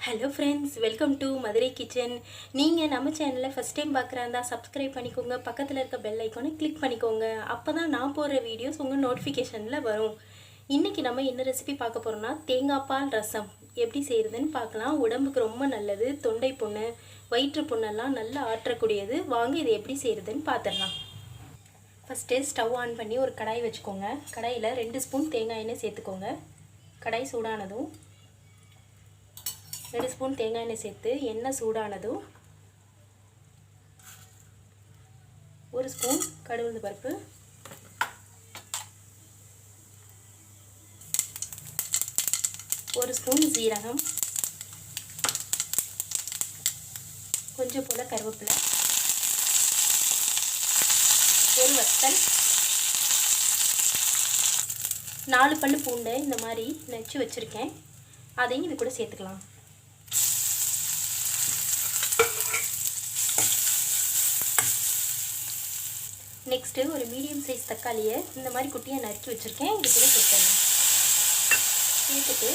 Hello friends, welcome to Madurai kitchen. நீங்கள் நம்ம சேனலில் ஃபஸ்ட் டைம் பார்க்குறாந்தா சப்ஸ்கிரைப் பண்ணிக்கோங்க. பக்கத்தில் இருக்க பெல் ஐக்கானை கிளிக் பண்ணிக்கோங்க. அப்போ தான் நான் போடுற வீடியோஸ் உங்கள் நோட்டிஃபிகேஷனில் வரும். இன்றைக்கி நம்ம என்ன ரெசிபி பார்க்க போகிறோம்னா தேங்காய் பால் ரசம் எப்படி செய்கிறதுன்னு பார்க்கலாம். உடம்புக்கு ரொம்ப நல்லது. தொண்டை புண்ணு, வயிற்று புண்ணெல்லாம் நல்லா ஆற்றக்கூடியது. வாங்க இதை எப்படி செய்கிறதுன்னு பார்த்துடலாம். ஃபஸ்ட்டு ஸ்டவ் ஆன் பண்ணி ஒரு கடாய் வச்சுக்கோங்க. கடாயில் 2 ஸ்பூன் தேங்காய் எண்ணெய் சேர்த்துக்கோங்க. கடாய் சூடானதும் 2 ஸ்பூன் தேங்காய் எண்ணெய் சேர்த்து எண்ணெய் சூடானதும் 1 ஸ்பூன் கடுகு பருப்பு, 1 ஸ்பூன் ஜீரகம், கொஞ்சம் போல கருவேப்பிலை, ஒரு வத்தல், 4 பல்லு பூண்டை இந்த மாதிரி நச்சு வச்சுருக்கேன். அதையும் இது கூட சேர்த்துக்கலாம். நெக்ஸ்ட்டு ஒரு மீடியம் சைஸ் தக்காளியை இந்த மாதிரி குட்டியாக நறுக்கி வச்சுருக்கேன். இது கூட சேர்த்துடலாம். சேர்த்துட்டு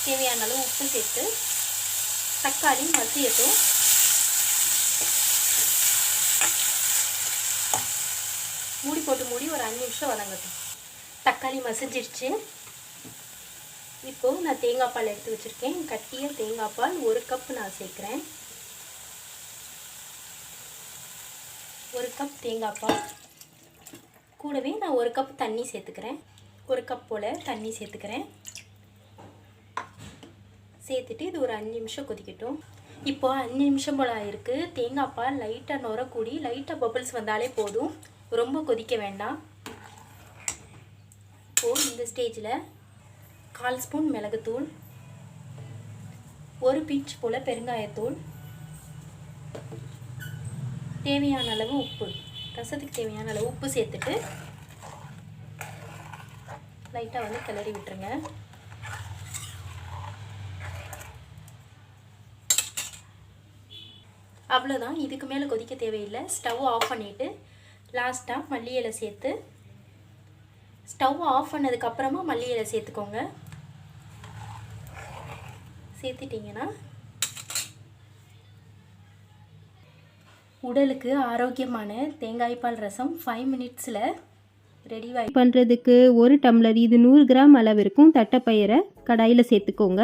தேவையான அளவு உப்பு சேர்த்து தக்காளி மசியட்டும். மூடி ஒரு 5 நிமிஷம் வதங்கட்டும். தக்காளி மசிஞ்சிருச்சு. இப்போது நான் தேங்காய் பால் எடுத்து வச்சுருக்கேன். கட்டிய தேங்காய் பால் 1 கப் நான் சேர்க்குறேன். 1 கப் தேங்காய் பால் கூடவே நான் 1 கப் தண்ணி சேர்த்துக்கிறேன். 1 கப் போல் தண்ணி சேர்த்துக்கிறேன். சேர்த்துட்டு இது ஒரு 5 நிமிஷம் கொதிக்கட்டும். இப்போது 5 நிமிஷம் போல் ஆயிருக்கு. தேங்காய் பால் லைட்டாக நுரக்கூடி லைட்டாக பபிள்ஸ் வந்தாலே போதும், ரொம்ப கொதிக்க வேண்டாம். இப்போது இந்த ஸ்டேஜில் 1/4 ஸ்பூன் மிளகுத்தூள், 1 பிஞ்ச் போல் பெருங்காயத்தூள், தேவையான அளவு உப்பு, ரசத்துக்கு தேவையான அளவு உப்பு சேர்த்துட்டு லைட்டாக வந்து கிளறி விட்டுருங்க. அவ்வளோதான், இதுக்கு மேலே கொதிக்க தேவையில்லை. ஸ்டவ் ஆஃப் பண்ணிவிட்டு லாஸ்ட்டாக மல்லி இலை சேர்த்து, ஸ்டவ் ஆஃப் பண்ணதுக்கப்புறமா மல்லி இலை சேர்த்துக்கோங்க. சேர்த்துட்டிங்கன்னா உடலுக்கு ஆரோக்கியமான தேங்காய் பால் ரசம் 5 மினிட்ஸில் ரெடி பண்ணுறதுக்கு 1 டம்ளர், இது 100 கிராம் அளவு இருக்கும் தட்டைப்பயிரை கடாயில் சேர்த்துக்கோங்க.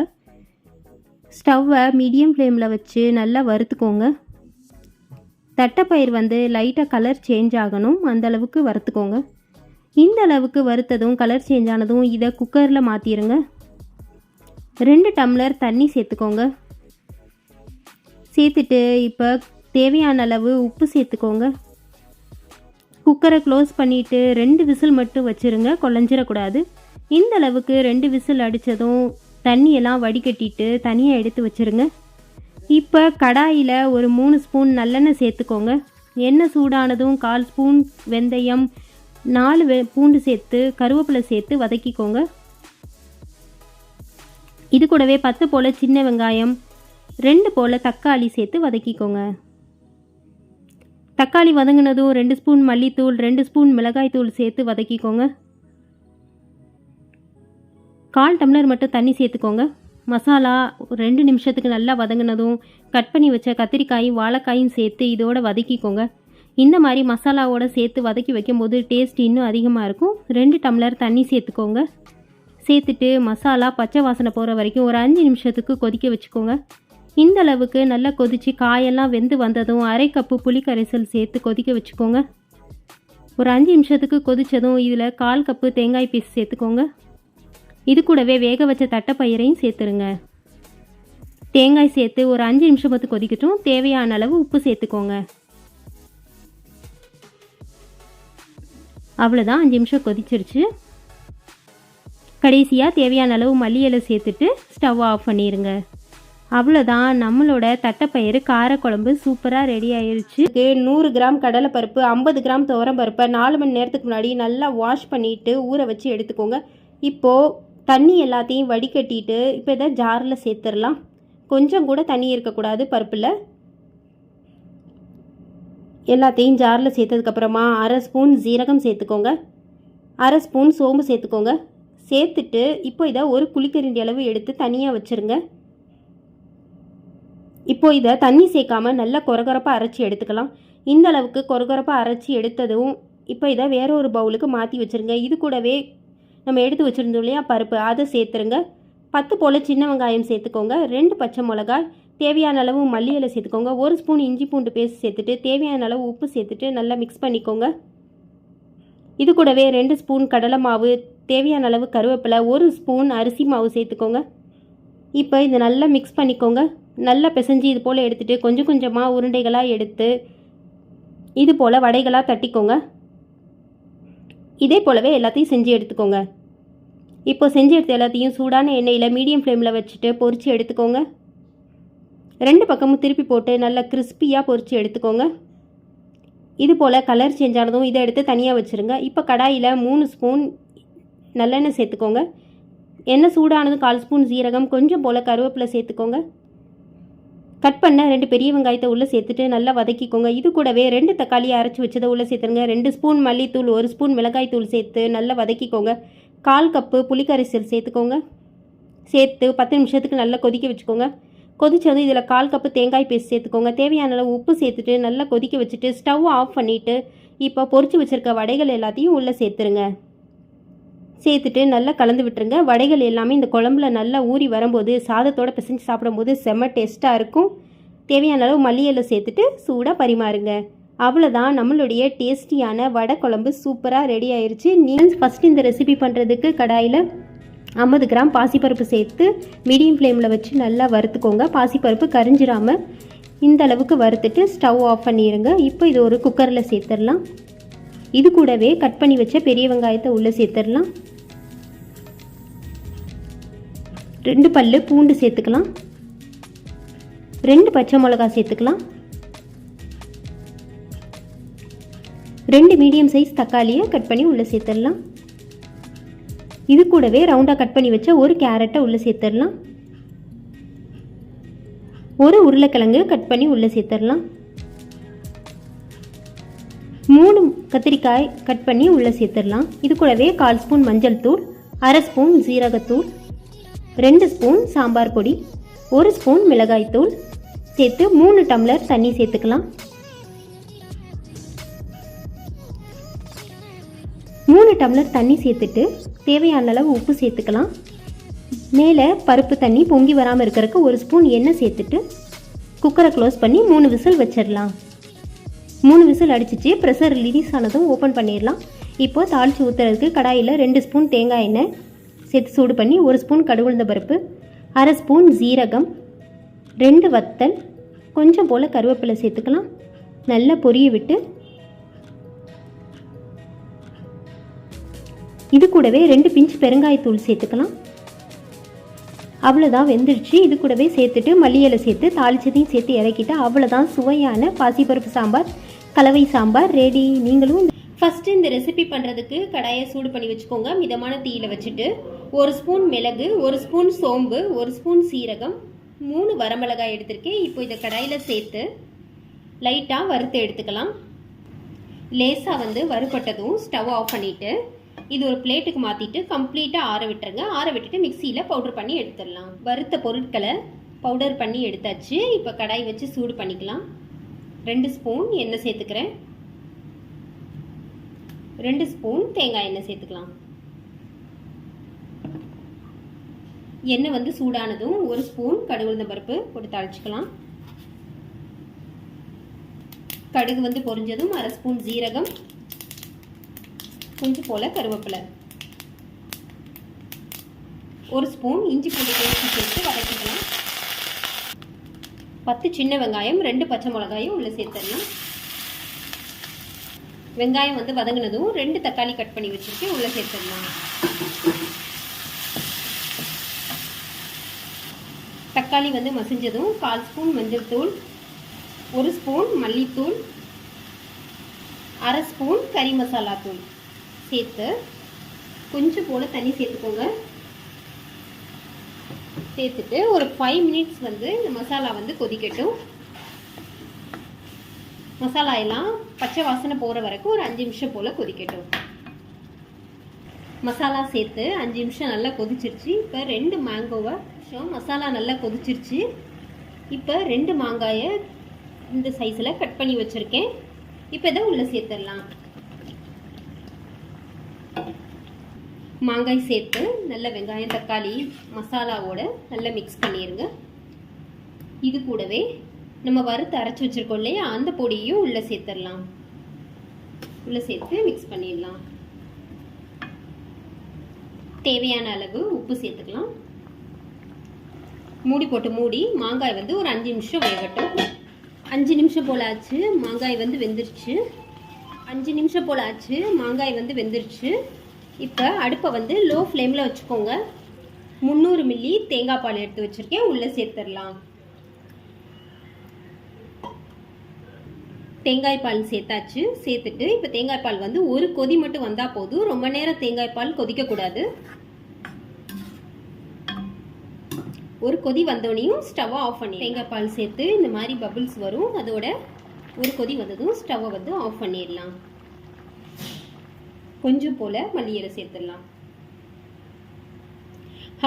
ஸ்டவ்வை மீடியம் ஃப்ளேமில் வச்சு நல்லா வறுத்துக்கோங்க. தட்டைப்பயிர் வந்து லைட்டாக கலர் சேஞ்ச் ஆகணும், அந்தளவுக்கு வறுத்துக்கோங்க. இந்த அளவுக்கு வறுத்ததும் கலர் சேஞ்ச் ஆனதும் இதை குக்கரில் மாற்றிடுங்க. 2 டம்ளர் தண்ணி சேர்த்துக்கோங்க. சேர்த்துட்டு இப்போ தேவையான அளவு உப்பு சேர்த்துக்கோங்க. குக்கரை க்ளோஸ் பண்ணிவிட்டு 2 விசில் மட்டும் வச்சுருங்க, குழஞ்சிடக்கூடாது. இந்த அளவுக்கு 2 விசில் அடித்ததும் தண்ணியெல்லாம் வடிகட்டிட்டு தனியாக எடுத்து வச்சுருங்க. இப்போ கடாயில் ஒரு 3 ஸ்பூன் நல்லெண்ணெய் சேர்த்துக்கோங்க. எண்ணெய் சூடானதும் 1/4 ஸ்பூன் வெந்தயம், 4 பூண்டு சேர்த்து கருவேப்பிலை சேர்த்து வதக்கிக்கோங்க. இது கூடவே 10 போல் சின்ன வெங்காயம், 2 போல் தக்காளி சேர்த்து வதக்கிக்கோங்க. தக்காளி வதங்கினதும் 2 ஸ்பூன் மல்லித்தூள், 2 ஸ்பூன் மிளகாய்த்தூள் சேர்த்து வதக்கிக்கோங்க. 1/4 டம்ளர் மட்டும் தண்ணி சேர்த்துக்கோங்க. மசாலா 2 நிமிஷத்துக்கு நல்லா வதங்கினதும் கட் பண்ணி வச்ச கத்திரிக்காயும் வாழைக்காயும் சேர்த்து இதோட வதக்கிக்கோங்க. இந்த மாதிரி மசாலாவோடு சேர்த்து வதக்கி வைக்கும்போது டேஸ்ட் இன்னும் அதிகமாக இருக்கும். 2 டம்ளர் தண்ணி சேர்த்துக்கோங்க. சேர்த்துட்டு மசாலா பச்சை வாசனை போகிற வரைக்கும் ஒரு 5 நிமிஷத்துக்கு கொதிக்க வச்சுக்கோங்க. இந்த அளவுக்கு நல்லா கொதித்து காயெல்லாம் வெந்து வந்ததும் 1/2 கப்பு புளி கரைசல் சேர்த்து கொதிக்க வச்சுக்கோங்க. ஒரு 5 நிமிஷத்துக்கு கொதித்ததும் இதில் 1/4 கப்பு தேங்காய் பீஸ் சேர்த்துக்கோங்க. இது கூடவே வேக வச்ச தட்டைப்பயிரையும் சேர்த்துருங்க. தேங்காய் சேர்த்து ஒரு 5 நிமிஷம் பார்த்து கொதிக்கட்டும். தேவையான அளவு உப்பு சேர்த்துக்கோங்க. அவ்வளோதான், 5 நிமிஷம் கொதிச்சிருச்சு. கடைசியாக தேவையான அளவு மல்லி இலை சேர்த்துட்டு ஸ்டவ் ஆஃப் பண்ணிடுங்க. அவ்வளோதான், நம்மளோட தட்டைப்பயிறு காரக்குழம்பு சூப்பராக ரெடி ஆயிடுச்சு. 100 கிராம் கடலைப்பருப்பு, 50 கிராம் துவரம்பருப்பை 4 மணி நேரத்துக்கு முன்னாடி நல்லா வாஷ் பண்ணிவிட்டு ஊற வச்சு எடுத்துக்கோங்க. இப்போது தண்ணி எல்லாத்தையும் வடிகட்டிட்டு இப்போ இதை ஜாரில் சேர்த்துடலாம். கொஞ்சம் கூட தண்ணி இருக்கக்கூடாது பருப்பில். எல்லாத்தையும் ஜாரில் சேர்த்ததுக்கப்புறமா 1/2 ஸ்பூன் ஜீரகம் சேர்த்துக்கோங்க. 1/2 ஸ்பூன் சோம்பு சேர்த்துக்கோங்க. சேர்த்துட்டு இப்போ இதை ஒரு குழிக்கரண்டி அளவு எடுத்து தனியாக வச்சுருங்க. இப்போ இதை தண்ணி சேர்க்காம நல்லா கொரகொரப்பாக அரைச்சி எடுத்துக்கலாம். இந்த அளவுக்கு கொரகொரப்பாக அரைச்சி எடுத்ததும் இப்போ இதை வேற ஒரு பவுலுக்கு மாற்றி வச்சுருங்க. இது கூடவே நம்ம எடுத்து வச்சுருந்தோம் இல்லையா பருப்பு, அதை சேர்த்துருங்க. 10 போல் சின்ன வெங்காயம் சேர்த்துக்கோங்க. 2 பச்சை மிளகாய், தேவையான அளவு மல்லி இலை சேர்த்துக்கோங்க. 1 ஸ்பூன் இஞ்சி பூண்டு பேஸ்ட் சேர்த்துட்டு தேவையான அளவு உப்பு சேர்த்துட்டு நல்லா மிக்ஸ் பண்ணிக்கோங்க. இது கூடவே 2 ஸ்பூன் கடலை மாவு, தேவையான அளவு கருவேப்பிலை, 1 ஸ்பூன் அரிசி மாவு சேர்த்துக்கோங்க. இப்போ இதை நல்லா மிக்ஸ் பண்ணிக்கோங்க. நல்லா பிசைஞ்சு இது போல் எடுத்துகிட்டு கொஞ்சம் கொஞ்சமாக உருண்டைகளாக எடுத்து இது போல் வடைகளாக தட்டிக்கோங்க. இதே போலவே எல்லாத்தையும் செஞ்சு எடுத்துக்கோங்க. இப்போ செஞ்சு எடுத்த எல்லாத்தையும் சூடான எண்ணெயில் மீடியம் ஃப்ளேமில் வச்சுட்டு பொரித்து எடுத்துக்கோங்க. 2 பக்கமும் திருப்பி போட்டு நல்லா கிறிஸ்பியாக பொரித்து எடுத்துக்கோங்க. இது போல் கலர் சேஞ்ச் ஆனதும் இதை எடுத்து தனியாக வச்சுருங்க. இப்போ கடாயில் 3 ஸ்பூன் நல்லெண்ணெய் சேர்த்துக்கோங்க. எண்ணெய் சூடானதும் 1/4 ஸ்பூன் சீரகம், கொஞ்சம் போல் கருவேப்பிலை சேர்த்துக்கோங்க. கட் பண்ண 2 பெரிய வெங்காயத்தை உள்ளே சேர்த்துட்டு நல்லா வதக்கிக்கோங்க. இது கூடவே 2 தக்காளியை அரைச்சி வச்சதை உள்ளே சேர்த்துருங்க. 2 ஸ்பூன் மல்லித்தூள், 1 ஸ்பூன் மிளகாய் தூள் சேர்த்து நல்லா வதக்கிக்கோங்க. 1/4 கப்பு புளிக்கரைசல் சேர்த்துக்கோங்க. சேர்த்து 10 நிமிஷத்துக்கு நல்லா கொதிக்க வச்சுக்கோங்க. கொதிச்சதும் இதில் 1/4 கப்பு தேங்காய் பேஸ்ட் சேர்த்துக்கோங்க. தேவையான அளவு உப்பு சேர்த்துட்டு நல்லா கொதிக்க வச்சுட்டு ஸ்டவ் ஆஃப் பண்ணிவிட்டு இப்போ பொரிச்சு வச்சுருக்க வடைகள் எல்லாத்தையும் உள்ளே சேர்த்துருங்க. சேர்த்துட்டு நல்லா கலந்து விட்டுருங்க. வடைகள் எல்லாமே இந்த குழம்புல நல்லா ஊறி வரும்போது சாதத்தோடு பிசைஞ்சு சாப்பிடும்போது செம்ம டேஸ்ட்டாக இருக்கும். தேவையான அளவு மல்லி இலை சேர்த்துட்டு சூடாக பரிமாறுங்க. அவ்வளோதான், நம்மளுடைய டேஸ்டியான வடை குழம்பு சூப்பராக ரெடி ஆயிடுச்சு. நீங்கள் ஃபஸ்ட்டு இந்த ரெசிபி பண்ணுறதுக்கு கடாயில் 50 கிராம் பாசிப்பருப்பு சேர்த்து மீடியம் ஃப்ளேமில் வச்சு நல்லா வறுத்துக்கோங்க. பாசிப்பருப்பு கரிஞ்சிடாமல் இந்த அளவுக்கு வறுத்துட்டு ஸ்டவ் ஆஃப் பண்ணிடுங்க. இப்போ இது ஒரு குக்கரில் சேர்த்துடலாம். இது கூடவே கட் பண்ணி வச்ச பெரிய வெங்காயத்தை உள்ளே சேர்த்துடலாம். 2 பல்லு பூண்டு சேர்த்துக்கலாம். 2 பச்சை மிளகாய் சேர்த்துக்கலாம். 2 மீடியம் சைஸ் தக்காளியை கட் பண்ணி உள்ளே சேர்த்துடலாம். இது கூடவே ரவுண்டாக கட் பண்ணி வச்ச ஒரு கேரட்டை உள்ளே சேர்த்துடலாம். ஒரு உருளைக்கிழங்கு கட் பண்ணி உள்ளே சேர்த்துடலாம். 3 கத்திரிக்காய் கட் பண்ணி உள்ளே சேர்த்துடலாம். இது கூடவே 1/4 ஸ்பூன் மஞ்சள் தூள், 1/2 ஸ்பூன் ஜீரகத்தூள், 2 ஸ்பூன் சாம்பார் பொடி, 1 ஸ்பூன் மிளகாய் தூள் சேர்த்து 3 டம்ளர் தண்ணி சேர்த்துக்கலாம். 3 டம்ளர் தண்ணி சேர்த்துட்டு தேவையான அளவு உப்பு சேர்த்துக்கலாம். மேலே பருப்பு தண்ணி பொங்கி வராமல் இருக்கிறதுக்கு 1 ஸ்பூன் எண்ணெய் சேர்த்துட்டு குக்கரை க்ளோஸ் பண்ணி 3 விசில் வச்சிடலாம். 3 விசில் அடிச்சிச்சு. ப்ரெஷர் ரிலீஸ் ஆனதும் ஓப்பன் பண்ணிடலாம். இப்போது தாளித்து ஊற்றுறதுக்கு கடாயில் 2 ஸ்பூன் தேங்காய் எண்ணெய் சேர்த்து சூடு பண்ணி 1 ஸ்பூன் கடுகுளுந்த பருப்பு, 1/2 ஸ்பூன் ஜீரகம், 2 வத்தல், கொஞ்சம் போல் கருவேப்பிலை சேர்த்துக்கலாம். நல்லா பொரிய விட்டு இது கூடவே 2 பிஞ்ச் பெருங்காயத்தூள் சேர்த்துக்கலாம். அவ்வளோதான், வெந்துடுச்சு. இது கூடவே சேர்த்துட்டு மல்லி இலை சேர்த்து தாளிச்சதையும் சேர்த்து இறக்கிட்டு அவ்வளோதான், சுவையான பாசிப்பருப்பு சாம்பார், கலவை சாம்பார் ரெடி. நீங்களும் ஃபஸ்ட்டு இந்த ரெசிபி பண்ணுறதுக்கு கடாயை சூடு பண்ணி வச்சுக்கோங்க. மிதமான தீயில் வச்சுட்டு 1 ஸ்பூன் மிளகு, 1 ஸ்பூன் சோம்பு, 1 ஸ்பூன் சீரகம், 3 வரமிளகாய் எடுத்திருக்கேன். இப்போ இதை கடாயில் சேர்த்து லைட்டாக வறுத்து எடுத்துக்கலாம். லேசாக வறுபட்டதும் ஸ்டவ் ஆஃப் பண்ணிவிட்டு இது ஒரு பிளேட்டுக்கு மாற்றிட்டு கம்ப்ளீட்டாக ஆற விட்டுருங்க. ஆற விட்டுட்டு மிக்சியில் பவுடர் பண்ணி எடுத்துடலாம். வறுத்த பொருட்களை பவுடர் பண்ணி எடுத்தாச்சு. இப்போ கடாய் வச்சு சூடு பண்ணிக்கலாம். 2 ஸ்பூன் எண்ணெய் சேர்த்துக்கிறேன். 2 ஸ்பூன் தேங்காய் எண்ணெய் சேர்த்துக்கலாம். எண்ணெய் சூடானதும் 1 ஸ்பூன் கடுகுளுந்த பருப்பு போட்டு தாளிச்சுக்கலாம். கடுகு பொரிஞ்சதும் 1/2 ஸ்பூன் ஜீரகம், கொஞ்சம் போல கருவேப்பிலை, 1 ஸ்பூன் இஞ்சி பூண்டு பேஸ்ட் சேர்த்து வதக்கிக்கலாம். 10 சின்ன வெங்காயம், 2 பச்சை மிளகாயும் உள்ள சேர்த்துடலாம். வெங்காயம் வதங்கினதும் 2 தக்காளி கட் பண்ணி வச்சுருக்கேன், உள்ள சேர்த்துடலாம். தக்காளி மசிஞ்சதும் 1/4 ஸ்பூன் மஞ்சள் தூள், 1 ஸ்பூன் மல்லித்தூள், 1/2 ஸ்பூன் கறி மசாலா தூள் சேர்த்து கொஞ்சம் போல் தண்ணி சேர்த்துக்கோங்க. சேர்த்துட்டு ஒரு 5 மினிட்ஸ் இந்த மசாலா கொதிக்கட்டும். மசாலா எல்லாம் பச்சை வாசனை போகிற வரைக்கும் ஒரு 5 நிமிஷம் போல் கொதிக்கட்டும். மசாலா சேர்த்து 5 நிமிஷம் நல்லா கொதிச்சிருச்சு. இப்போ 2 மேங்கோவை மசாலா நல்லா கொதிச்சிருச்சு. இப்போ 2 மாங்காயை இந்த சைஸில் கட் பண்ணி வச்சுருக்கேன். இப்போ இதை உள்ளே சேர்த்துடலாம். மாங்காய் சேர்த்து நல்ல வெங்காயம் தக்காளி மசாலாவோட நல்லா மிக்ஸ் பண்ணிடுங்க. இது கூடவே நம்ம வறுத்து அரைச்சி வச்சுருக்கோம் இல்லையா, அந்த பொடியும் உள்ளே சேர்த்துடலாம். உள்ளே சேர்த்து மிக்ஸ் பண்ணிடலாம். தேவையான அளவு உப்பு சேர்த்துக்கலாம். மூடி போட்டு மூடி மாங்காய் வந்து ஒரு 5 நிமிஷம் வேகட்டும். 5 நிமிஷம் போல் ஆச்சு, மாங்காய் வந்து வெந்துருச்சு. 5 நிமிஷம் போல் ஆச்சு, மாங்காய் வந்து வெந்துருச்சு. இப்போ அடுப்பை வந்து லோ ஃப்ளேமில் வச்சுக்கோங்க. 300 மில்லி தேங்காய் பால் எடுத்து வச்சுருக்கேன், உள்ளே சேர்த்துடலாம். தேங்காய் பால் சேர்த்தாச்சு. சேர்த்துட்டு இப்போ தேங்காய் பால் வந்து ஒரு கொதி மட்டும் வந்தால் போதும். ரொம்ப நேரம் தேங்காய் பால் கொதிக்கக்கூடாது. ஒரு கொதி வந்தோடனையும் ஸ்டவ்வை ஆஃப் பண்ணி தேங்காய் பால் சேர்த்து இந்த மாதிரி பபிள்ஸ் வரும். அதோட ஒரு கொதி வந்ததும் ஸ்டவ்வை வந்து ஆஃப் பண்ணிடலாம். கொஞ்சம் போல் மல்லி இலை சேர்த்துடலாம்.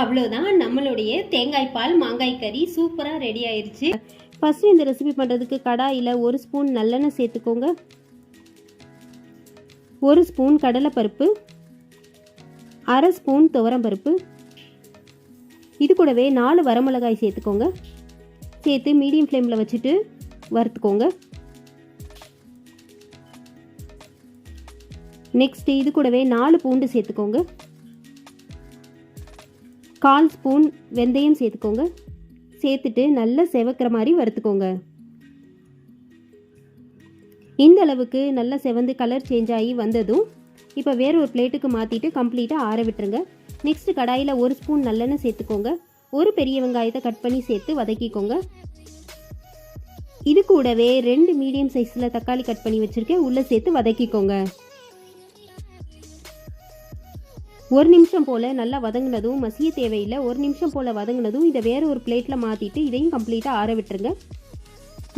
அவ்வளோதான், நம்மளுடைய தேங்காய் பால் மாங்காய் கறி சூப்பராக ரெடி ஆயிடுச்சு. ஃபஸ்ட்டு இந்த ரெசிபி பண்ணுறதுக்கு கடாயில் 1 ஸ்பூன் நல்லெண்ணெய் சேர்த்துக்கோங்க. 1 ஸ்பூன் கடலைப்பருப்பு, 1/2 ஸ்பூன் துவரம்பருப்பு, இது கூடவே 4 வரமிளகாய் சேர்த்துக்கோங்க. சேர்த்து மீடியம் ஃப்ளேமில் வச்சுட்டு வறுத்துக்கோங்க. நெக்ஸ்ட் இது கூடவே 4 பூண்டு சேர்த்துக்கோங்க. 1/4 ஸ்பூன் வெந்தயம் சேர்த்துக்கோங்க. சேர்த்துட்டு நல்லா செவக்கிற மாதிரி வறுத்துக்கோங்க. இந்த அளவுக்கு நல்லா செவந்து கலர் சேஞ்ச் ஆகி வந்ததும் இப்போ வேற ஒரு பிளேட்டுக்கு மாற்றிட்டு கம்ப்ளீட்டாக ஆற விட்டுருங்க. நெக்ஸ்ட் கடாயில் 1 ஸ்பூன் நல்லெண்ணெய் சேர்த்துக்கோங்க. ஒரு பெரிய வெங்காயத்தை கட் பண்ணி சேர்த்து வதக்கிக்கோங்க. இது கூடவே 2 மீடியம் சைஸில் தக்காளி கட் பண்ணி வச்சுருக்கேன், உள்ளே சேர்த்து வதக்கிக்கோங்க. 1 நிமிஷம் போல் நல்லா வதங்கினதும், மசிய தேவையில்லை, 1 நிமிஷம் போல் வதங்கினதும் இதை வேறு ஒரு பிளேட்டில் மாற்றிட்டு இதையும் கம்ப்ளீட்டாக ஆற விட்டுருங்க.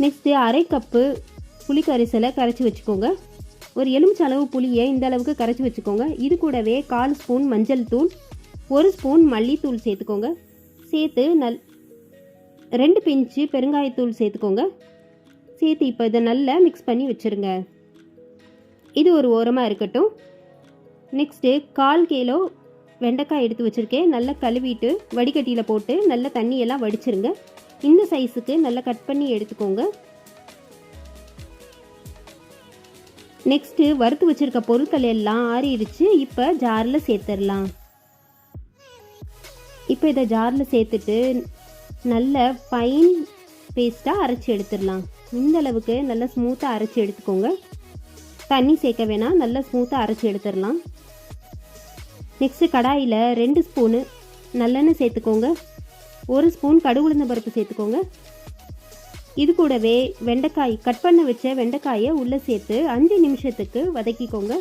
நெக்ஸ்ட்டு 1/2 கப்பு புளி கரைசலை கரைச்சி வச்சுக்கோங்க. ஒரு எலுமிச்சை அளவு புளியை இந்த அளவுக்கு கரைச்சி வச்சுக்கோங்க. இது கூடவே 1/4 ஸ்பூன் மஞ்சள் தூள், 1 ஸ்பூன் மல்லித்தூள் சேர்த்துக்கோங்க. சேர்த்து 2 பிஞ்சு பெருங்காயத்தூள் சேர்த்துக்கோங்க. சேர்த்து இப்போ இதை நல்லா மிக்ஸ் பண்ணி வச்சுருங்க. இது ஒரு ஓரமாக இருக்கட்டும். நெக்ஸ்ட்டு 1/4 கிலோ வெண்டைக்காய் எடுத்து வச்சுருக்கேன். நல்லா கழுவிட்டு வடிகட்டியில் போட்டு நல்லா தண்ணியெல்லாம் வடிச்சிருங்க. இந்த சைஸுக்கு நல்லா கட் பண்ணி எடுத்துக்கோங்க. நெக்ஸ்ட்டு வறுத்து வச்சுருக்க பொருட்கள் எல்லாம் ஆறிடுச்சு. இப்போ ஜாரில் சேர்த்துடலாம். இப்போ இதை ஜாரில் சேர்த்துட்டு நல்ல ஃபைன் பேஸ்ட்டாக அரைச்சி எடுத்துடலாம். இந்த அளவுக்கு நல்லா ஸ்மூத்தாக அரைச்சி எடுத்துக்கோங்க. தண்ணி சேர்க்க வேணாம், நல்லா ஸ்மூத்தாக அரைச்சி எடுத்துடலாம். நெக்ஸ்ட்டு கடாயில் 2 ஸ்பூனு நல்லெண்ணெய் சேர்த்துக்கோங்க. 1 ஸ்பூன் கடுகு உளுந்த பருப்பு சேர்த்துக்கோங்க. இது கூடவே வெண்டைக்காய் கட் பண்ண வச்ச வெண்டைக்காயை உள்ளே சேர்த்து 5 நிமிஷத்துக்கு வதக்கிக்கோங்க.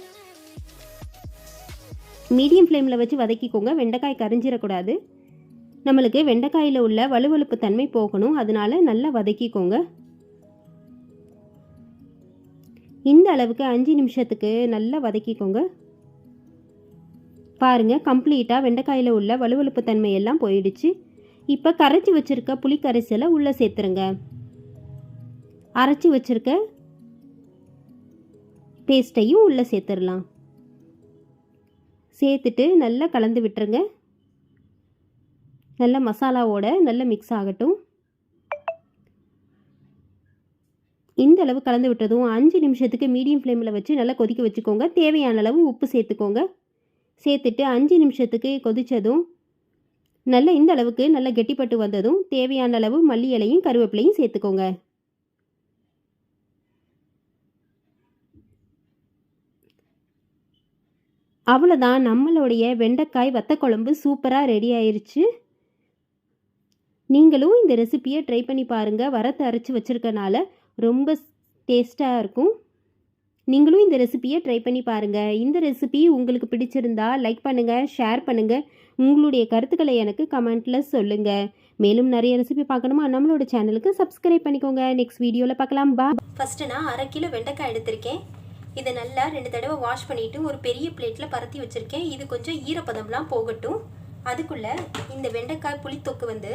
மீடியம் ஃப்ளேமில் வச்சு வதக்கிக்கோங்க. வெண்டைக்காய் கரிஞ்சிடக்கூடாது. நம்மளுக்கு வெண்டைக்காயில் உள்ள வழுவழுப்பு தன்மை போகணும், அதனால நல்லா வதக்கிக்கோங்க. இந்த அளவுக்கு 5 நிமிஷத்துக்கு நல்லா வதக்கிக்கோங்க. பாருங்கள், கம்ப்ளீட்டாக வெண்டைக்காயில் உள்ள வழுவழுப்பு தன்மை எல்லாம் போயிடுச்சு. இப்போ கரைச்சி வச்சுருக்க புளி கரைசலை உள்ளே சேர்த்துருங்க. அரைச்சி வச்சுருக்க பேஸ்ட்டையும் உள்ளே சேர்த்துடலாம். சேர்த்துட்டு நல்லா கலந்து விட்டுருங்க. நல்லா மசாலாவோட நல்லா மிக்ஸ் ஆகட்டும். இந்த அளவு கலந்து விட்டதும் 5 நிமிஷத்துக்கு மீடியம் ஃப்ளேமில் வச்சு நல்லா கொதிக்க வச்சுக்கோங்க. தேவையான அளவு உப்பு சேர்த்துக்கோங்க. சேர்த்துட்டு 5 நிமிஷத்துக்கு கொதித்ததும் நல்லா இந்த அளவுக்கு நல்லா கெட்டிப்பட்டு வந்ததும் தேவையான அளவு மல்லி இலையும் கருவேப்பிலையும் சேர்த்துக்கோங்க. அவ்வளோதான், நம்மளுடைய வெண்டைக்காய் வத்தக்குழம்பு சூப்பராக ரெடி ஆயிடுச்சு. நீங்களும் இந்த ரெசிப்பியை ட்ரை பண்ணி பாருங்கள். வரத்தை அரைச்சி வச்சுருக்கனால ரொம்ப டேஸ்ட்டாக இருக்கும். நீங்களும் இந்த ரெசிப்பியை ட்ரை பண்ணி பாருங்கள். இந்த ரெசிபி உங்களுக்கு பிடிச்சிருந்தா லைக் பண்ணுங்கள், ஷேர் பண்ணுங்கள். உங்களுடைய கருத்துக்களை எனக்கு கமெண்ட்டில் சொல்லுங்கள். மேலும் நிறைய ரெசிபி பார்க்கணுமா நம்மளோட சேனலுக்கு சப்ஸ்கிரைப் பண்ணிக்கோங்க. நெக்ஸ்ட் வீடியோவில் பார்க்கலாம். பா. ஃபஸ்ட்டு நான் 1/2 கிலோ வெண்டைக்காய் எடுத்திருக்கேன். இதை நல்லா 2 தடவை வாஷ் பண்ணிவிட்டு ஒரு பெரிய பிளேட்டில் பரத்தி வச்சுருக்கேன். இது கொஞ்சம் ஈரப்பதம்லாம் போகட்டும். அதுக்குள்ளே இந்த வெண்டைக்காய் புளித்தொக்கு வந்து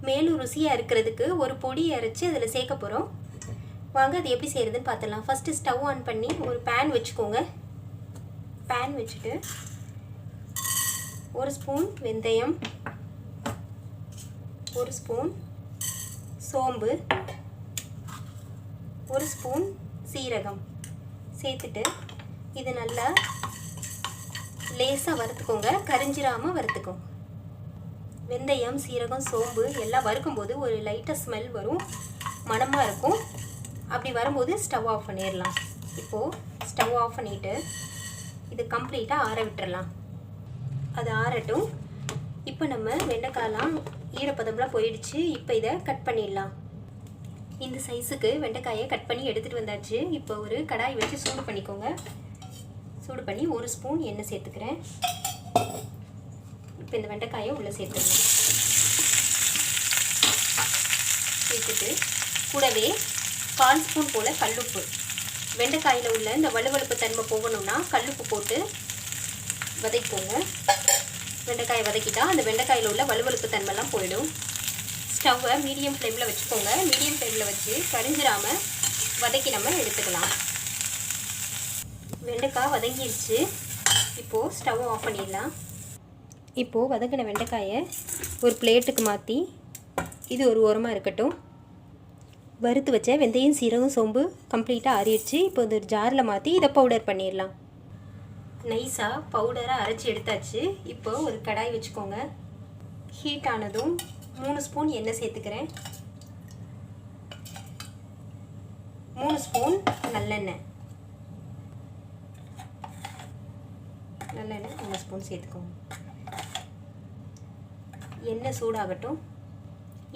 மேலும் ருசியாக இருக்கிறதுக்கு ஒரு பொடி அரைச்சி அதில் சேர்க்க போகிறோம். வாங்க அது எப்படி செய்கிறதுன்னு பார்த்துடலாம். ஃபஸ்ட்டு ஸ்டவ் ஆன் பண்ணி ஒரு பேன் வச்சுக்கோங்க. பேன் வச்சுட்டு 1 ஸ்பூன் வெந்தயம், 1 ஸ்பூன் சோம்பு, 1 ஸ்பூன் சீரகம் சேர்த்துட்டு இது நல்லா லேசாக வறுத்துக்கோங்க. கரிஞ்சிராமல் வறுத்துக்கோங்க. வெந்தயம், சீரகம், சோம்பு எல்லாம் வறுக்கும்போது ஒரு லைட்டாக ஸ்மெல் வரும், மணமாக இருக்கும். அப்படி வரும்போது ஸ்டவ் ஆஃப் பண்ணிடலாம். இப்போது ஸ்டவ் ஆஃப் பண்ணிவிட்டு இது கம்ப்ளீட்டாக ஆற விட்டுறலாம். அது ஆறட்டும். இப்போ நம்ம வெண்டைக்காயெலாம் ஈரப்பதம்லாம் போயிடுச்சு. இப்போ இதை கட் பண்ணிடலாம். இந்த சைஸுக்கு வெண்டைக்காயை கட் பண்ணி எடுத்துகிட்டு வந்தாச்சு. இப்போ ஒரு கடாய் வச்சு சூடு பண்ணிக்கோங்க. சூடு பண்ணி 1 ஸ்பூன் எண்ணெய் சேர்த்துக்கிறேன். இப்போ இந்த வெண்டைக்காயை உள்ளே சேர்த்துடலாம். சேர்த்துட்டு கூடவே 1/4 ஸ்பூன் போல் கல்லுப்பு. வெண்டைக்காயில் உள்ள இந்த வலுவழுப்பு தன்மை போகணும்னா கல்லுப்பு போட்டு வதக்கிக்கோங்க. வெண்டைக்காயை வதக்கிட்டா அந்த வெண்டைக்காயில் உள்ள வலுவழுப்பு தன்மைலாம் போயிடும். ஸ்டவ்வை மீடியம் ஃப்ளேமில் வச்சுக்கோங்க. மீடியம் ஃப்ளேமில் வச்சு கரிஞ்சிராமல் வதக்கி நம்ம எடுத்துக்கலாம். வெண்டைக்காய் வதங்கிடுச்சு. இப்போது ஸ்டவ் ஆஃப் பண்ணிடலாம். இப்போது வதக்கின வெண்டைக்காயை ஒரு பிளேட்டுக்கு மாற்றி இது ஒரு ஓரமாக இருக்கட்டும். வறுத்து வச்ச வெந்தயம், சீரகம், சோம்பு கம்ப்ளீட்டாக ஆறிடுச்சு. இப்போ இந்த ஒரு ஜாரில் மாற்றி இதை பவுடர் பண்ணிடலாம். நைஸாக பவுடராக அரைச்சி எடுத்தாச்சு. இப்போ ஒரு கடாய் வச்சுக்கோங்க. ஹீட் ஆனதும் 3 ஸ்பூன் எண்ணெய் சேர்த்துக்கிறேன். 3 ஸ்பூன் நல்லெண்ணெய் 3 ஸ்பூன் சேர்த்துக்கோங்க. எண்ணெய் சூடாகட்டும்.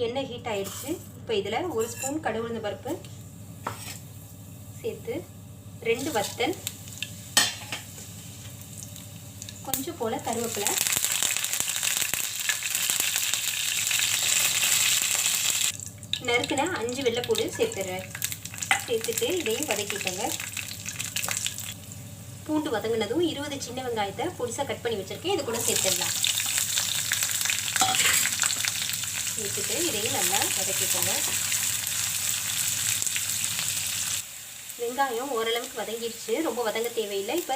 எண்ணெய் ஹீட் ஆகிடுச்சு. இப்போ இதில் 1 ஸ்பூன் கடுகு உளுந்த பருப்பு சேர்த்து 2 வத்தல், கொஞ்சம் போல் கருவேப்பிலை, நறுக்குன 5 வெள்ளைப்பூடு சேர்த்துடுறேன். சேர்த்துட்டு இதையும் வதக்கிக்கோங்க. பூண்டு வதங்கினதும் 20 சின்ன வெங்காயத்தை பொடிசாக கட் பண்ணி வச்சுருக்கேன். இது கூட சேர்த்துடலாம். சேர்த்துட்டு இதையும் நல்லா வதக்கிக்கோங்க. வெங்காயம் ஓரளவுக்கு வதங்கிடுச்சு. ரொம்ப வதங்க தேவையில்லை. இப்போ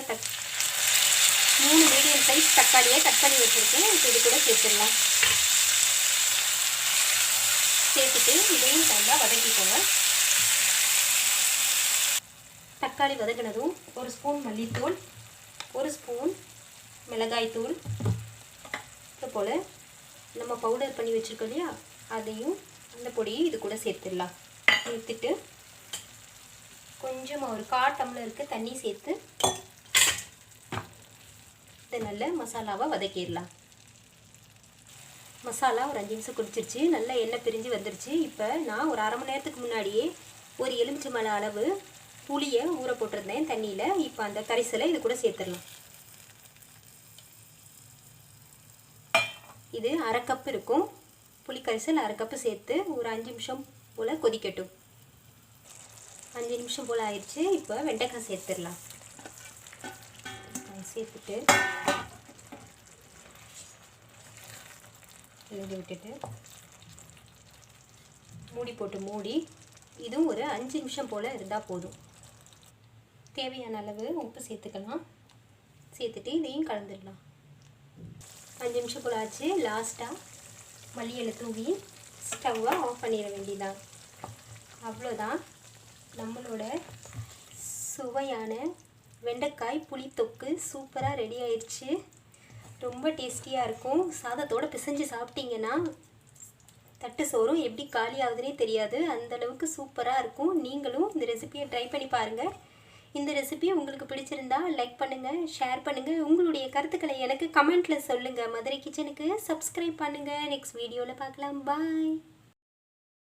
3 மீடியம் சைஸ் தக்காளியை கட் பண்ணி வச்சுருக்கேன். இப்போ இது கூட சேர்த்துடலாம். சேர்த்துட்டு இதையும் நல்லா வதக்கிக்கோங்க. தக்காளி வதக்கினதும் 1 ஸ்பூன் மல்லித்தூள், 1 ஸ்பூன் மிளகாய்த்தூள், இது போல் நம்ம பவுடர் பண்ணி வச்சுருக்கோம் இல்லையா, அதையும் அந்த பொடியும் இது கூட சேர்த்துடலாம். சேர்த்துட்டு கொஞ்சமாக ஒரு 1/4 டம்ளருக்கு தண்ணி சேர்த்து இதை நல்ல மசாலாவை வதக்கிடலாம். மசாலா ஒரு 5 நிமிஷம் குடிச்சிருச்சு. நல்லா எண்ணெய் பிரிஞ்சு வந்துருச்சு. இப்போ நான் ஒரு 1/2 மணி நேரத்துக்கு முன்னாடியே ஒரு எலுமிச்சம்பழ அளவு புளியை ஊற போட்டிருந்தேன் தண்ணியில். இப்போ அந்த கரைசலை இது கூட சேர்த்துடலாம். இது 1/2 கப் இருக்கும். புளி கரைசல் 1/2 கப்பு சேர்த்து ஒரு 5 நிமிஷம் போல் கொதிக்கட்டும். 5 நிமிஷம் போல் ஆயிடுச்சு. இப்போ வெண்டைக்காய் சேர்த்துடலாம். சேர்த்துட்டு எழுதி விட்டுட்டு மூடி போட்டு மூடி இதுவும் ஒரு 5 நிமிஷம் போல் இருந்தால் போதும். தேவையான அளவு உப்பு சேர்த்துக்கலாம். சேர்த்துட்டு இதையும் கலந்துடலாம். 5 நிமிஷம் போல் ஆச்சு. லாஸ்ட்டாக மல்லி இலை தூவி ஸ்டவ்வை ஆஃப் பண்ணிட வேண்டியதான். அவ்வளோதான், நம்மளோட சுவையான வெண்டைக்காய் புளி தொக்கு சூப்பராக ரெடி ஆயிடுச்சு. ரொம்ப டேஸ்டியாக இருக்கும். சாதத்தோடு பிசைஞ்சு சாப்பிட்டீங்கன்னா தட்டு சோறும் எப்படி காலி ஆகுதுன்னே தெரியாது. அந்தளவுக்கு சூப்பராக இருக்கும். நீங்களும் இந்த ரெசிபியை ட்ரை பண்ணி பாருங்கள். இந்த ரெசிபி உங்களுக்கு பிடிச்சிருந்தா லைக் பண்ணுங்கள், ஷேர் பண்ணுங்கள். உங்களுடைய கருத்துக்களை எனக்கு கமெண்ட்டில் சொல்லுங்கள். மதுரை கிச்சனுக்கு சப்ஸ்கிரைப் பண்ணுங்கள். நெக்ஸ்ட் வீடியோவில் பார்க்கலாம். பாய்.